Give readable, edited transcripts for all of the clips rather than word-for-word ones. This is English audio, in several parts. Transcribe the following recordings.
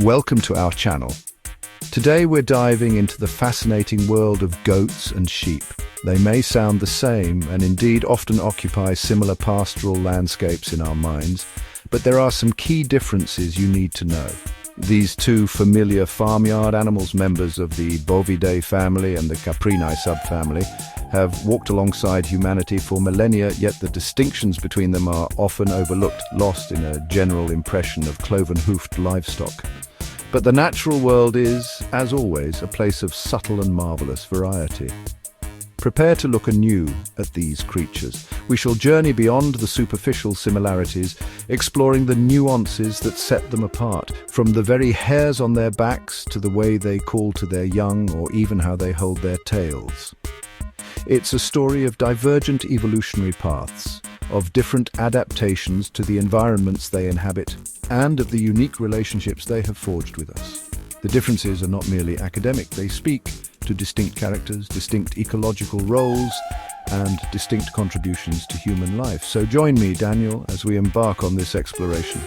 Welcome to our channel. Today we're diving into the fascinating world of goats and sheep. They may sound the same and indeed often occupy similar pastoral landscapes in our minds, but there are some key differences you need to know. These two familiar farmyard animals, members of the Bovidae family and the Caprinae subfamily, have walked alongside humanity for millennia, yet the distinctions between them are often overlooked, lost in a general impression of cloven-hoofed livestock. But the natural world is, as always, a place of subtle and marvelous variety. Prepare to look anew at these creatures. We shall journey beyond the superficial similarities, exploring the nuances that set them apart, from the very hairs on their backs to the way they call to their young or even how they hold their tails. It's a story of divergent evolutionary paths, of different adaptations to the environments they inhabit, and of the unique relationships they have forged with us. The differences are not merely academic, they speak to distinct characters, distinct ecological roles, and distinct contributions to human life. So join me, Daniel, as we embark on this exploration.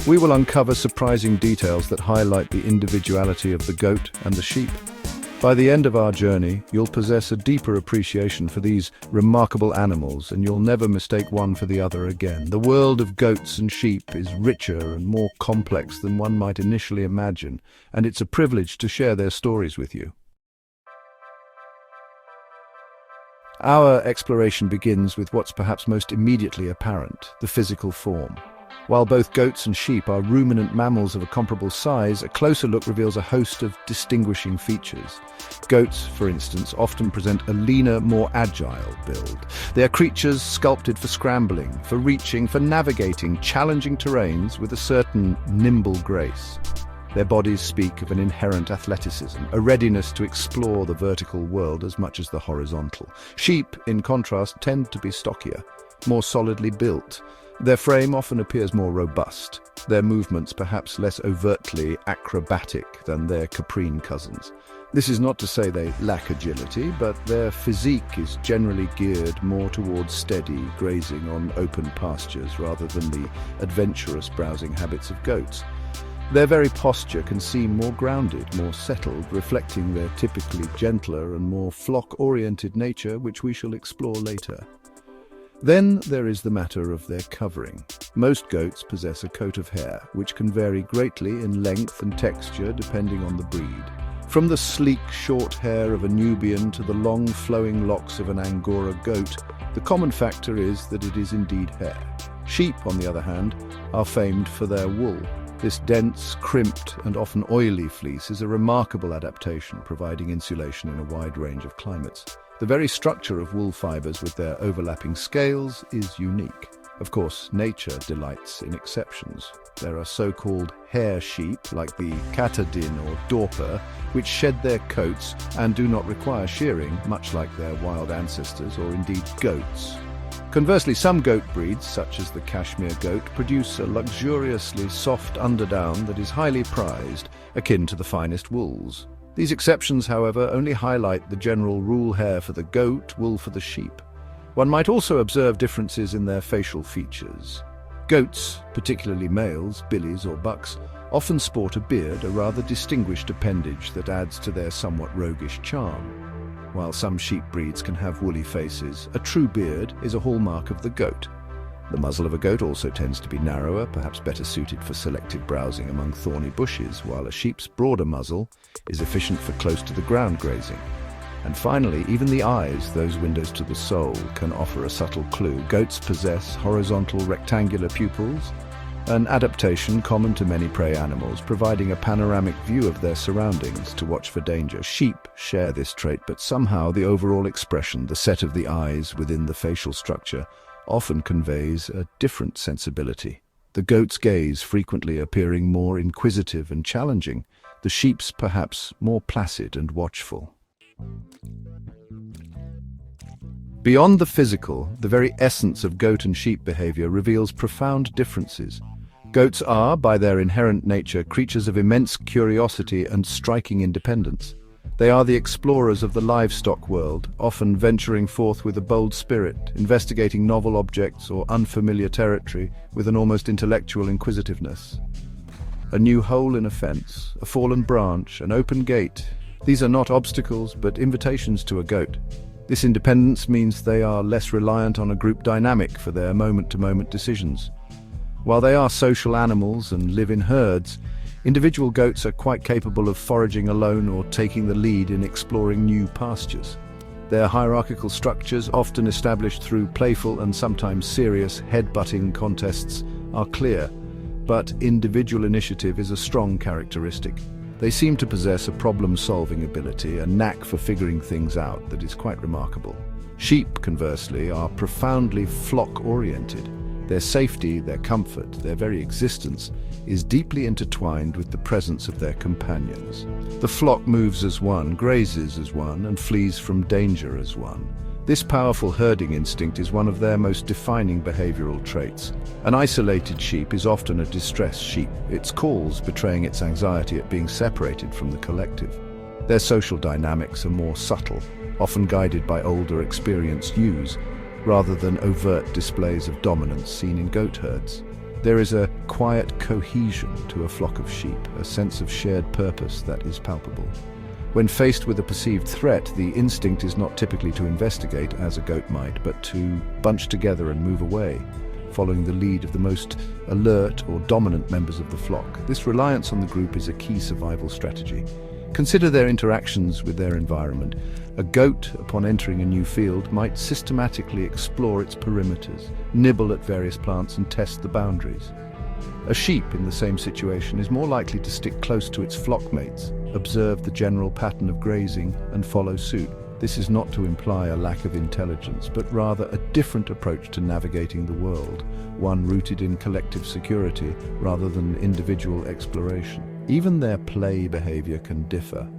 We will uncover surprising details that highlight the individuality of the goat and the sheep. By the end of our journey, you'll possess a deeper appreciation for these remarkable animals, and you'll never mistake one for the other again. The world of goats and sheep is richer and more complex than one might initially imagine, and it's a privilege to share their stories with you. Our exploration begins with what's perhaps most immediately apparent, the physical form. While both goats and sheep are ruminant mammals of a comparable size, a closer look reveals a host of distinguishing features. Goats, for instance, often present a leaner, more agile build. They are creatures sculpted for scrambling, for reaching, for navigating challenging terrains with a certain nimble grace. Their bodies speak of an inherent athleticism, a readiness to explore the vertical world as much as the horizontal. Sheep, in contrast, tend to be stockier, more solidly built. Their frame often appears more robust, their movements perhaps less overtly acrobatic than their caprine cousins. This is not to say they lack agility, but their physique is generally geared more towards steady grazing on open pastures rather than the adventurous browsing habits of goats. Their very posture can seem more grounded, more settled, reflecting their typically gentler and more flock-oriented nature, which we shall explore later. Then there is the matter of their covering. Most goats possess a coat of hair, which can vary greatly in length and texture depending on the breed. From the sleek, short hair of a Nubian to the long, flowing locks of an Angora goat, the common factor is that it is indeed hair. Sheep, on the other hand, are famed for their wool. This dense, crimped, and often oily fleece is a remarkable adaptation, providing insulation in a wide range of climates. The very structure of wool fibers with their overlapping scales is unique. Of course, nature delights in exceptions. There are so-called hair sheep, like the Catadin or Dorper, which shed their coats and do not require shearing, much like their wild ancestors or indeed goats. Conversely, some goat breeds, such as the Cashmere goat, produce a luxuriously soft underdown that is highly prized, akin to the finest wools. These exceptions, however, only highlight the general rule: hair for the goat, wool for the sheep. One might also observe differences in their facial features. Goats, particularly males, billies or bucks, often sport a beard, a rather distinguished appendage that adds to their somewhat roguish charm. While some sheep breeds can have woolly faces, a true beard is a hallmark of the goat. The muzzle of a goat also tends to be narrower, perhaps better suited for selective browsing among thorny bushes, while a sheep's broader muzzle is efficient for close-to-the-ground grazing. And finally, even the eyes, those windows to the soul, can offer a subtle clue. Goats possess horizontal rectangular pupils, an adaptation common to many prey animals, providing a panoramic view of their surroundings to watch for danger. Sheep share this trait, but somehow the overall expression, the set of the eyes within the facial structure, often conveys a different sensibility. The goat's gaze frequently appearing more inquisitive and challenging, the sheep's perhaps more placid and watchful. Beyond the physical, the very essence of goat and sheep behavior reveals profound differences. Goats are, by their inherent nature, creatures of immense curiosity and striking independence. They are the explorers of the livestock world, often venturing forth with a bold spirit, investigating novel objects or unfamiliar territory with an almost intellectual inquisitiveness. A new hole in a fence, a fallen branch, an open gate. These are not obstacles, but invitations to a goat. This independence means they are less reliant on a group dynamic for their moment-to-moment decisions. While they are social animals and live in herds, individual goats are quite capable of foraging alone or taking the lead in exploring new pastures. Their hierarchical structures, often established through playful and sometimes serious head-butting contests, are clear, but individual initiative is a strong characteristic. They seem to possess a problem-solving ability, a knack for figuring things out that is quite remarkable. Sheep, conversely, are profoundly flock-oriented. Their safety, their comfort, their very existence is deeply intertwined with the presence of their companions. The flock moves as one, grazes as one, and flees from danger as one. This powerful herding instinct is one of their most defining behavioral traits. An isolated sheep is often a distressed sheep, its calls betraying its anxiety at being separated from the collective. Their social dynamics are more subtle, often guided by older, experienced ewes, rather than overt displays of dominance seen in goat herds. There is a quiet cohesion to a flock of sheep, a sense of shared purpose that is palpable. When faced with a perceived threat, the instinct is not typically to investigate, as a goat might, but to bunch together and move away, following the lead of the most alert or dominant members of the flock. This reliance on the group is a key survival strategy. Consider their interactions with their environment. A goat, upon entering a new field, might systematically explore its perimeters, nibble at various plants and test the boundaries. A sheep in the same situation is more likely to stick close to its flock mates, observe the general pattern of grazing, and follow suit. This is not to imply a lack of intelligence, but rather a different approach to navigating the world, one rooted in collective security rather than individual exploration. Even their play behavior can differ.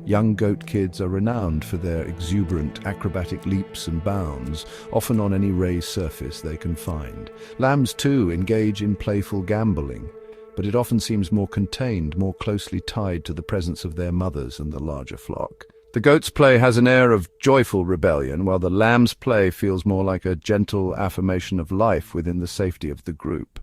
Young goat kids are renowned for their exuberant acrobatic leaps and bounds, often on any raised surface they can find. Lambs, too, engage in playful gambling, but it often seems more contained, more closely tied to the presence of their mothers and the larger flock. The goat's play has an air of joyful rebellion, while the lamb's play feels more like a gentle affirmation of life within the safety of the group.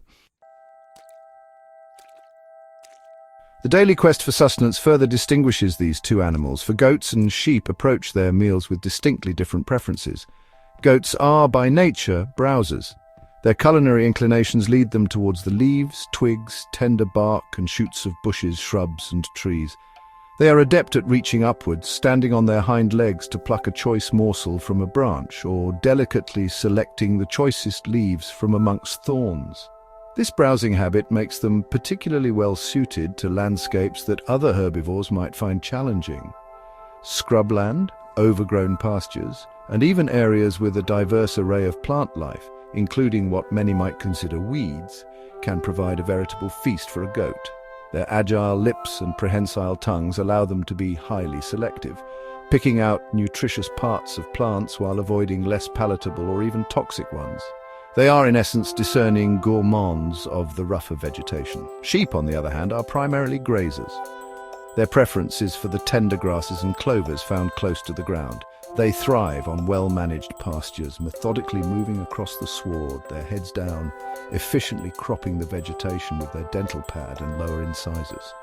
The daily quest for sustenance further distinguishes these two animals, for goats and sheep approach their meals with distinctly different preferences. Goats are, by nature, browsers. Their culinary inclinations lead them towards the leaves, twigs, tender bark, and shoots of bushes, shrubs, and trees. They are adept at reaching upwards, standing on their hind legs to pluck a choice morsel from a branch, or delicately selecting the choicest leaves from amongst thorns. This browsing habit makes them particularly well suited to landscapes that other herbivores might find challenging. Scrubland, overgrown pastures, and even areas with a diverse array of plant life, including what many might consider weeds, can provide a veritable feast for a goat. Their agile lips and prehensile tongues allow them to be highly selective, picking out nutritious parts of plants while avoiding less palatable or even toxic ones. They are, in essence, discerning gourmands of the rougher vegetation. Sheep, on the other hand, are primarily grazers. Their preference is for the tender grasses and clovers found close to the ground. They thrive on well-managed pastures, methodically moving across the sward, their heads down, efficiently cropping the vegetation with their dental pad and lower incisors.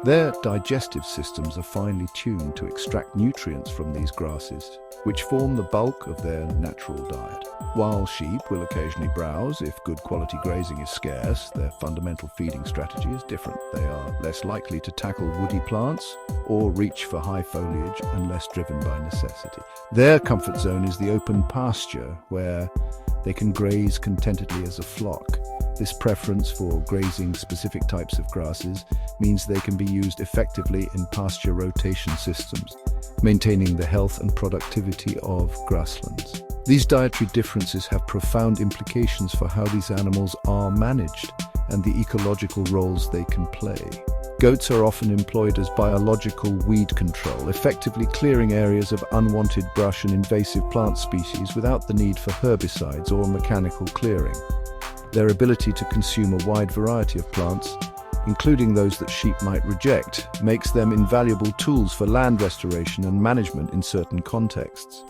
Their digestive systems are finely tuned to extract nutrients from these grasses, which form the bulk of their natural diet. While sheep will occasionally browse if good quality grazing is scarce, their fundamental feeding strategy is different. They are less likely to tackle woody plants or reach for high foliage unless driven by necessity. Their comfort zone is the open pasture, where they can graze contentedly as a flock. This preference for grazing specific types of grasses means they can be used effectively in pasture rotation systems, maintaining the health and productivity of grasslands. These dietary differences have profound implications for how these animals are managed and the ecological roles they can play. Goats are often employed as biological weed control, effectively clearing areas of unwanted brush and invasive plant species without the need for herbicides or mechanical clearing. Their ability to consume a wide variety of plants, including those that sheep might reject, makes them invaluable tools for land restoration and management in certain contexts.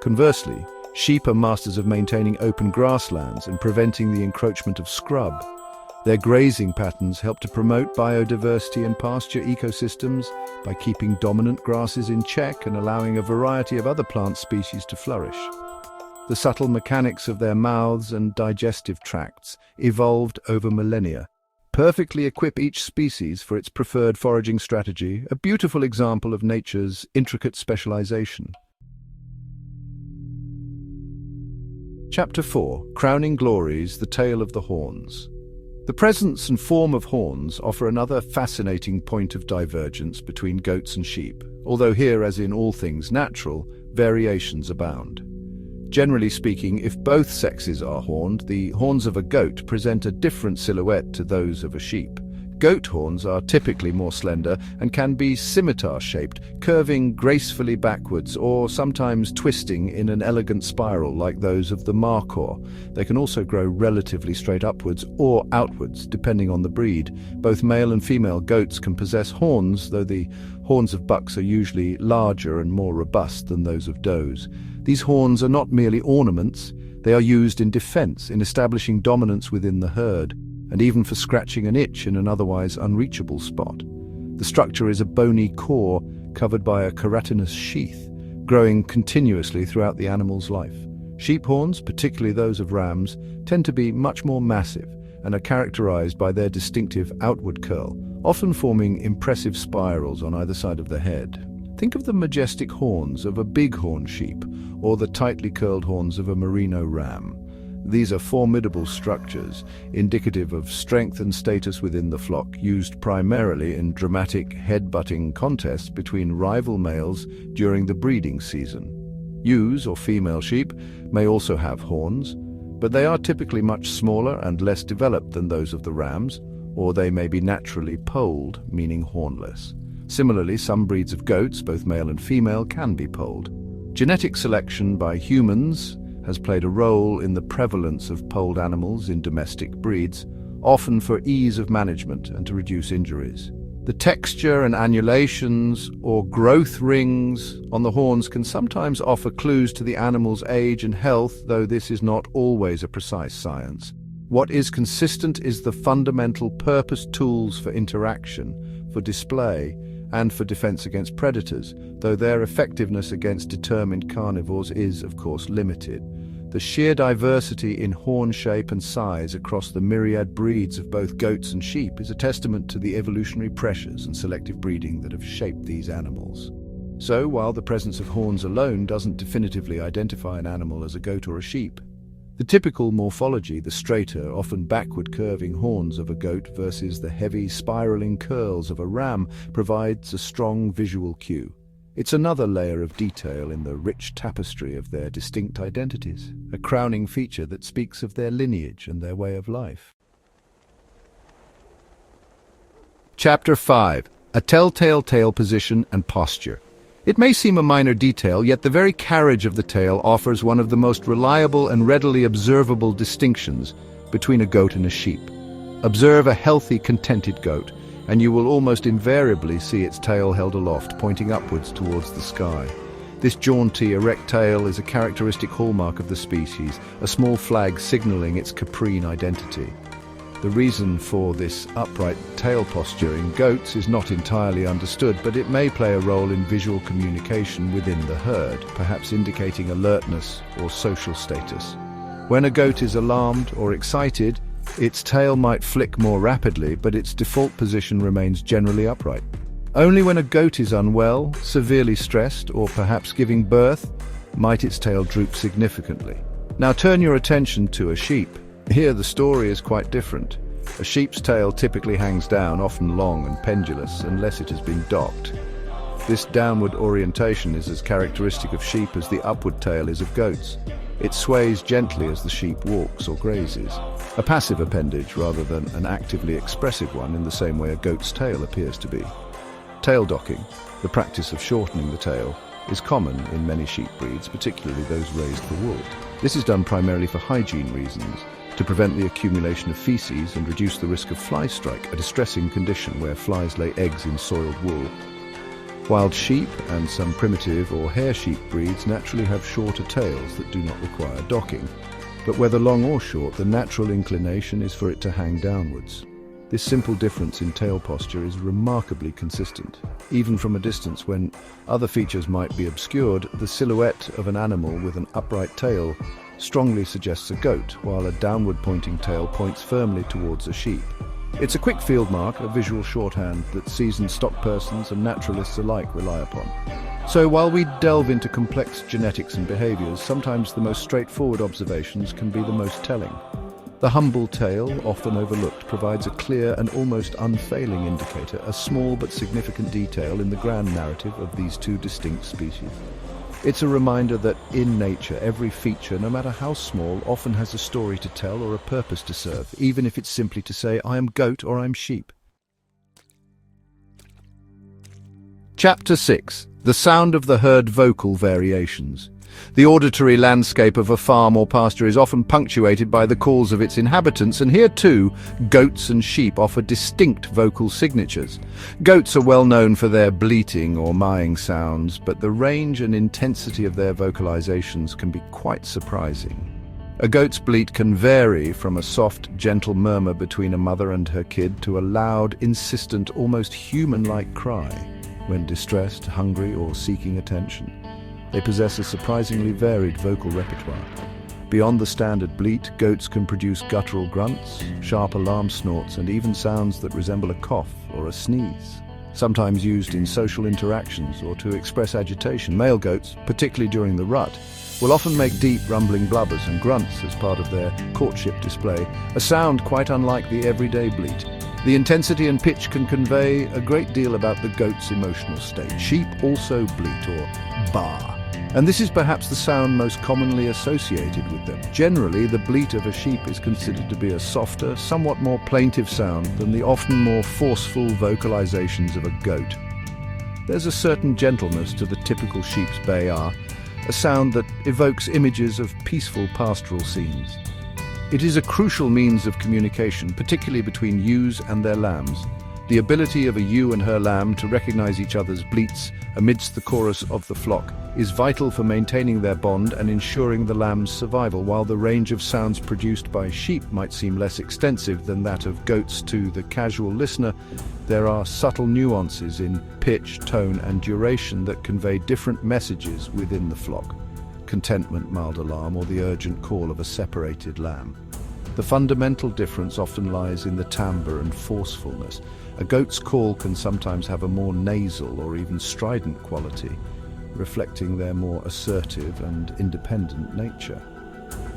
Conversely, sheep are masters of maintaining open grasslands and preventing the encroachment of scrub. Their grazing patterns help to promote biodiversity and pasture ecosystems by keeping dominant grasses in check and allowing a variety of other plant species to flourish. The subtle mechanics of their mouths and digestive tracts evolved over millennia, perfectly equip each species for its preferred foraging strategy, a beautiful example of nature's intricate specialization. Chapter 4. Crowning Glories, the Tale of the Horns. The presence and form of horns offer another fascinating point of divergence between goats and sheep, although here, as in all things natural, variations abound. Generally speaking, if both sexes are horned, the horns of a goat present a different silhouette to those of a sheep. Goat horns are typically more slender and can be scimitar-shaped, curving gracefully backwards or sometimes twisting in an elegant spiral like those of the markhor. They can also grow relatively straight upwards or outwards, depending on the breed. Both male and female goats can possess horns, though the horns of bucks are usually larger and more robust than those of does. These horns are not merely ornaments, they are used in defense, in establishing dominance within the herd, and even for scratching an itch in an otherwise unreachable spot. The structure is a bony core covered by a keratinous sheath, growing continuously throughout the animal's life. Sheep horns, particularly those of rams, tend to be much more massive and are characterized by their distinctive outward curl, often forming impressive spirals on either side of the head. Think of the majestic horns of a bighorn sheep or the tightly curled horns of a merino ram. These are formidable structures, indicative of strength and status within the flock, used primarily in dramatic head-butting contests between rival males during the breeding season. Ewes, or female sheep, may also have horns, but they are typically much smaller and less developed than those of the rams, or they may be naturally polled, meaning hornless. Similarly, some breeds of goats, both male and female, can be polled. Genetic selection by humans has played a role in the prevalence of polled animals in domestic breeds, often for ease of management and to reduce injuries. The texture and annulations or growth rings on the horns can sometimes offer clues to the animal's age and health, though this is not always a precise science. What is consistent is the fundamental purpose tools for interaction, for display, and for defense against predators, though their effectiveness against determined carnivores is, of course, limited. The sheer diversity in horn shape and size across the myriad breeds of both goats and sheep is a testament to the evolutionary pressures and selective breeding that have shaped these animals. So, while the presence of horns alone doesn't definitively identify an animal as a goat or a sheep, the typical morphology, the straighter, often backward-curving horns of a goat versus the heavy, spiraling curls of a ram, provides a strong visual cue. It's another layer of detail in the rich tapestry of their distinct identities, a crowning feature that speaks of their lineage and their way of life. Chapter 5. A telltale tail position and posture. It may seem a minor detail, yet the very carriage of the tail offers one of the most reliable and readily observable distinctions between a goat and a sheep. Observe a healthy, contented goat, and you will almost invariably see its tail held aloft, pointing upwards towards the sky. This jaunty, erect tail is a characteristic hallmark of the species, a small flag signaling its caprine identity. The reason for this upright tail posture in goats is not entirely understood, but it may play a role in visual communication within the herd, perhaps indicating alertness or social status. When a goat is alarmed or excited, its tail might flick more rapidly, but its default position remains generally upright. Only when a goat is unwell, severely stressed, or perhaps giving birth, might its tail droop significantly. Now turn your attention to a sheep. Here the story is quite different. A sheep's tail typically hangs down, often long and pendulous, unless it has been docked. This downward orientation is as characteristic of sheep as the upward tail is of goats. It sways gently as the sheep walks or grazes, a passive appendage rather than an actively expressive one in the same way a goat's tail appears to be. Tail docking, the practice of shortening the tail, is common in many sheep breeds, particularly those raised for wool. This is done primarily for hygiene reasons, to prevent the accumulation of feces and reduce the risk of fly strike, a distressing condition where flies lay eggs in soiled wool. Wild sheep and some primitive or hair sheep breeds naturally have shorter tails that do not require docking. but whether long or short, the natural inclination is for it to hang downwards. This simple difference in tail posture is remarkably consistent. Even from a distance, when other features might be obscured, the silhouette of an animal with an upright tail strongly suggests a goat, while a downward-pointing tail points firmly towards a sheep. It's a quick field mark, a visual shorthand that seasoned stock persons and naturalists alike rely upon. So while we delve into complex genetics and behaviors, sometimes the most straightforward observations can be the most telling. The humble tail, often overlooked, provides a clear and almost unfailing indicator, a small but significant detail in the grand narrative of these two distinct species. It's a reminder that in nature, every feature, no matter how small, often has a story to tell or a purpose to serve, even if it's simply to say, I am goat or I'm sheep. Chapter 6. The sound of the herd vocal variations. The auditory landscape of a farm or pasture is often punctuated by the calls of its inhabitants, and here too, goats and sheep offer distinct vocal signatures. Goats are well known for their bleating or maaing sounds, but the range and intensity of their vocalizations can be quite surprising. A goat's bleat can vary from a soft, gentle murmur between a mother and her kid to a loud, insistent, almost human-like cry when distressed, hungry, or seeking attention. They possess a surprisingly varied vocal repertoire. Beyond the standard bleat, goats can produce guttural grunts, sharp alarm snorts, and even sounds that resemble a cough or a sneeze. Sometimes used in social interactions or to express agitation, male goats, particularly during the rut, will often make deep rumbling blubbers and grunts as part of their courtship display, a sound quite unlike the everyday bleat. The intensity and pitch can convey a great deal about the goat's emotional state. Sheep also bleat or baa, and this is perhaps the sound most commonly associated with them. Generally, the bleat of a sheep is considered to be a softer, somewhat more plaintive sound than the often more forceful vocalizations of a goat. There's a certain gentleness to the typical sheep's baa, a sound that evokes images of peaceful pastoral scenes. It is a crucial means of communication, particularly between ewes and their lambs. The ability of a ewe and her lamb to recognize each other's bleats amidst the chorus of the flock is vital for maintaining their bond and ensuring the lamb's survival. While the range of sounds produced by sheep might seem less extensive than that of goats to the casual listener, there are subtle nuances in pitch, tone, and duration that convey different messages within the flock. Contentment, mild alarm, or the urgent call of a separated lamb. The fundamental difference often lies in the timbre and forcefulness. A goat's call can sometimes have a more nasal or even strident quality, reflecting their more assertive and independent nature.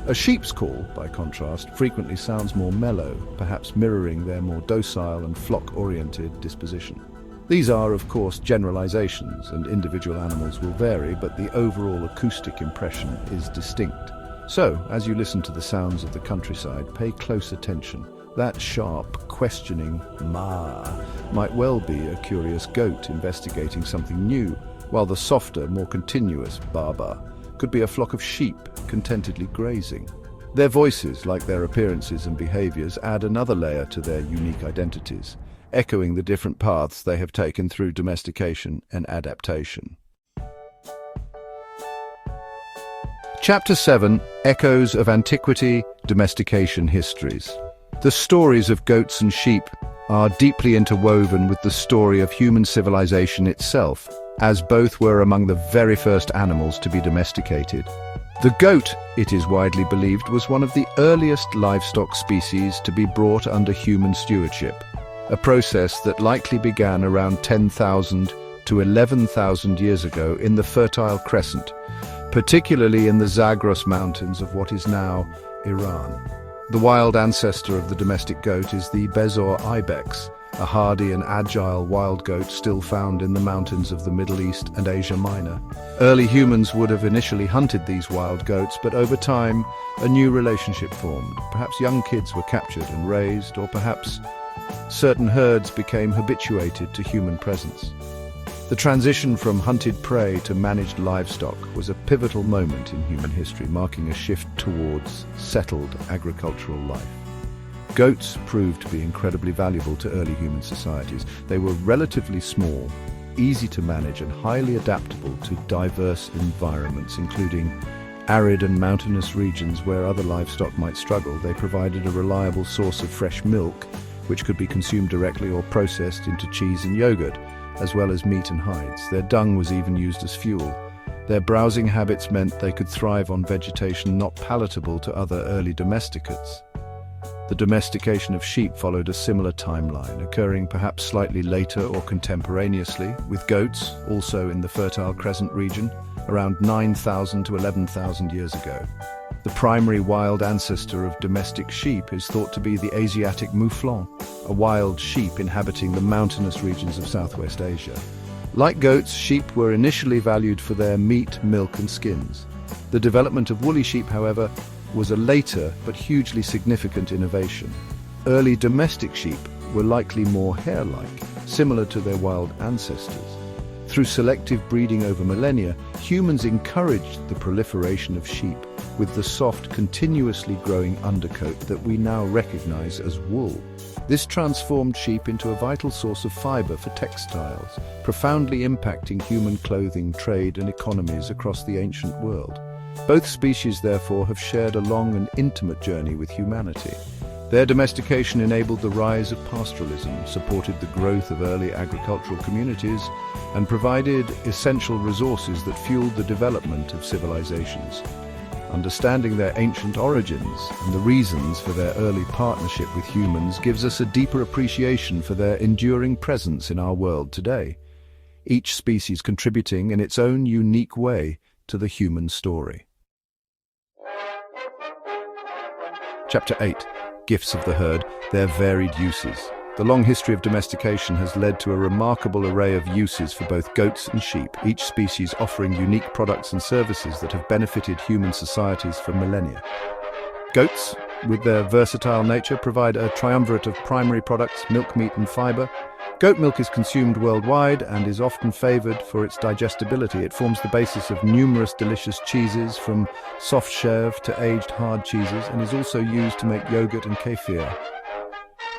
A sheep's call, by contrast, frequently sounds more mellow, perhaps mirroring their more docile and flock-oriented disposition. These are, of course, generalizations, and individual animals will vary, but the overall acoustic impression is distinct. So, as you listen to the sounds of the countryside, pay close attention. That sharp, questioning maa might well be a curious goat investigating something new, while the softer, more continuous baa could be a flock of sheep contentedly grazing. Their voices, like their appearances and behaviors, add another layer to their unique identities, echoing the different paths they have taken through domestication and adaptation. Chapter 7. Echoes of Antiquity, Domestication Histories. The stories of goats and sheep are deeply interwoven with the story of human civilization itself, as both were among the very first animals to be domesticated. The goat, it is widely believed, was one of the earliest livestock species to be brought under human stewardship, a process that likely began around 10,000 to 11,000 years ago in the Fertile Crescent, particularly in the Zagros Mountains of what is now Iran. The wild ancestor of the domestic goat is the Besor ibex, a hardy and agile wild goat still found in the mountains of the Middle East and Asia Minor. Early humans would have initially hunted these wild goats, but over time, a new relationship formed. Perhaps young kids were captured and raised, or perhaps certain herds became habituated to human presence. The transition from hunted prey to managed livestock was a pivotal moment in human history, marking a shift towards settled agricultural life. Goats proved to be incredibly valuable to early human societies. They were relatively small, easy to manage, and highly adaptable to diverse environments, including Arid and mountainous regions where other livestock might struggle, they provided a reliable source of fresh milk, which could be consumed directly or processed into cheese and yogurt, as well as meat and hides. Their dung was even used as fuel. Their browsing habits meant they could thrive on vegetation not palatable to other early domesticates. The domestication of sheep followed a similar timeline, occurring perhaps slightly later or contemporaneously, with goats, also in the Fertile Crescent region, around 9,000 to 11,000 years ago. The primary wild ancestor of domestic sheep is thought to be the Asiatic mouflon, a wild sheep inhabiting the mountainous regions of Southwest Asia. Like goats, sheep were initially valued for their meat, milk, and skins. The development of woolly sheep, however, was a later but hugely significant innovation. Early domestic sheep were likely more hair-like, similar to their wild ancestors. Through selective breeding over millennia, humans encouraged the proliferation of sheep with the soft, continuously growing undercoat that we now recognize as wool. This transformed sheep into a vital source of fiber for textiles, profoundly impacting human clothing, trade, and economies across the ancient world. Both species, therefore, have shared a long and intimate journey with humanity. Their domestication enabled the rise of pastoralism, supported the growth of early agricultural communities, and provided essential resources that fueled the development of civilizations. Understanding their ancient origins and the reasons for their early partnership with humans gives us a deeper appreciation for their enduring presence in our world today, each species contributing in its own unique way to the human story. Chapter 8. Gifts of the herd, their varied uses. The long history of domestication has led to a remarkable array of uses for both goats and sheep, each species offering unique products and services that have benefited human societies for millennia. Goats, with their versatile nature, provide a triumvirate of primary products, milk, meat, and fiber. Goat milk is consumed worldwide and is often favored for its digestibility. It forms the basis of numerous delicious cheeses, from soft chèvre to aged hard cheeses, and is also used to make yogurt and kefir.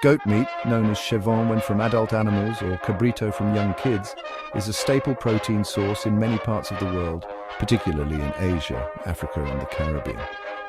Goat meat, known as chevon when from adult animals or cabrito from young kids, is a staple protein source in many parts of the world, particularly in Asia, Africa, and the Caribbean.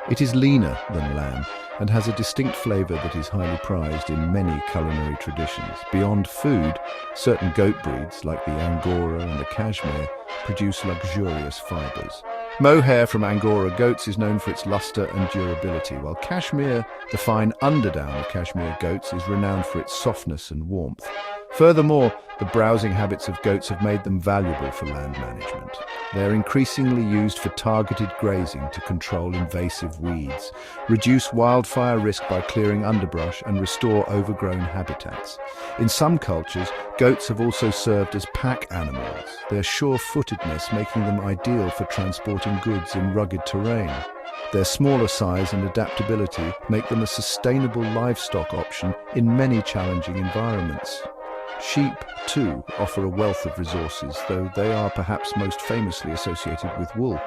It is leaner than lamb and has a distinct flavor that is highly prized in many culinary traditions. Beyond food, certain goat breeds, like the Angora and the Cashmere, produce luxurious fibers. Mohair from Angora goats is known for its luster and durability, while Cashmere, the fine underdown of Cashmere goats, is renowned for its softness and warmth. Furthermore, the browsing habits of goats have made them valuable for land management. They are increasingly used for targeted grazing to control invasive weeds, reduce wildfire risk by clearing underbrush, and restore overgrown habitats. In some cultures, goats have also served as pack animals, their sure-footedness making them ideal for transporting goods in rugged terrain. Their smaller size and adaptability make them a sustainable livestock option in many challenging environments. Sheep, too, offer a wealth of resources, though they are perhaps most famously associated with wool.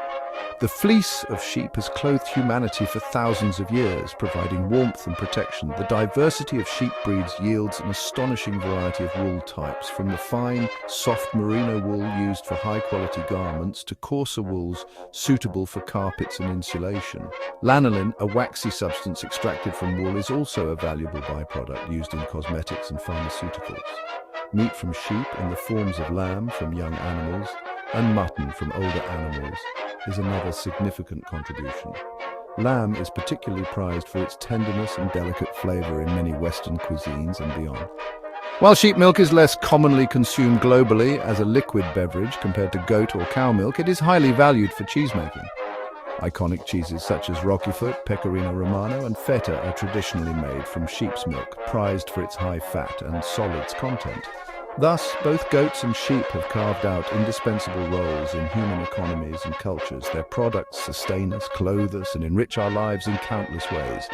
The fleece of sheep has clothed humanity for thousands of years, providing warmth and protection. The diversity of sheep breeds yields an astonishing variety of wool types, from the fine, soft merino wool used for high-quality garments to coarser wools suitable for carpets and insulation. Lanolin, a waxy substance extracted from wool, is also a valuable byproduct used in cosmetics and pharmaceuticals. Meat from sheep in the forms of lamb from young animals and mutton from older animals is another significant contribution. Lamb is particularly prized for its tenderness and delicate flavor in many Western cuisines and beyond. While sheep milk is less commonly consumed globally as a liquid beverage compared to goat or cow milk, it is highly valued for cheesemaking. Iconic cheeses such as Roquefort, Pecorino Romano, and Feta are traditionally made from sheep's milk, prized for its high fat and solids content. Thus, both goats and sheep have carved out indispensable roles in human economies and cultures. Their products sustain us, clothe us, and enrich our lives in countless ways.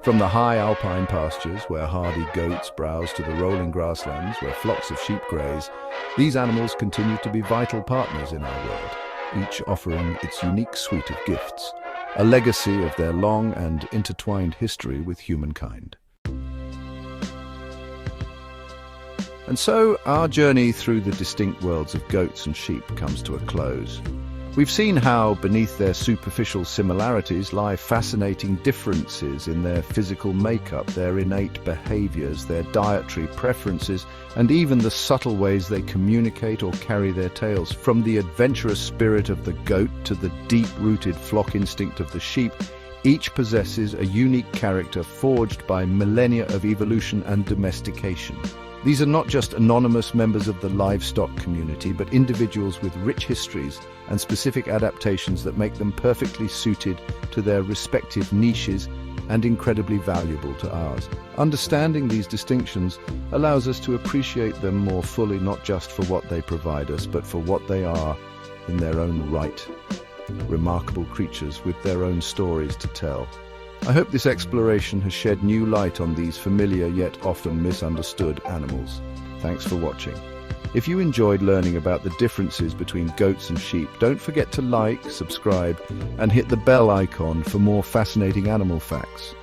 From the high alpine pastures, where hardy goats browse, to the rolling grasslands, where flocks of sheep graze, these animals continue to be vital partners in our world, each offering its unique suite of gifts, a legacy of their long and intertwined history with humankind. And so, our journey through the distinct worlds of goats and sheep comes to a close. We've seen how, beneath their superficial similarities, lie fascinating differences in their physical makeup, their innate behaviors, their dietary preferences, and even the subtle ways they communicate or carry their tails. From the adventurous spirit of the goat to the deep-rooted flock instinct of the sheep, each possesses a unique character forged by millennia of evolution and domestication. These are not just anonymous members of the livestock community, but individuals with rich histories and specific adaptations that make them perfectly suited to their respective niches and incredibly valuable to ours. Understanding these distinctions allows us to appreciate them more fully, not just for what they provide us, but for what they are in their own right. Remarkable creatures with their own stories to tell. I hope this exploration has shed new light on these familiar yet often misunderstood animals. Thanks for watching. If you enjoyed learning about the differences between goats and sheep, don't forget to like, subscribe, and hit the bell icon for more fascinating animal facts.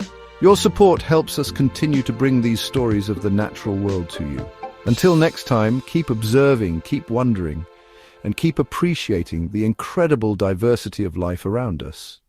Your support helps us continue to bring these stories of the natural world to you. Until next time, keep observing, keep wondering, and keep appreciating the incredible diversity of life around us.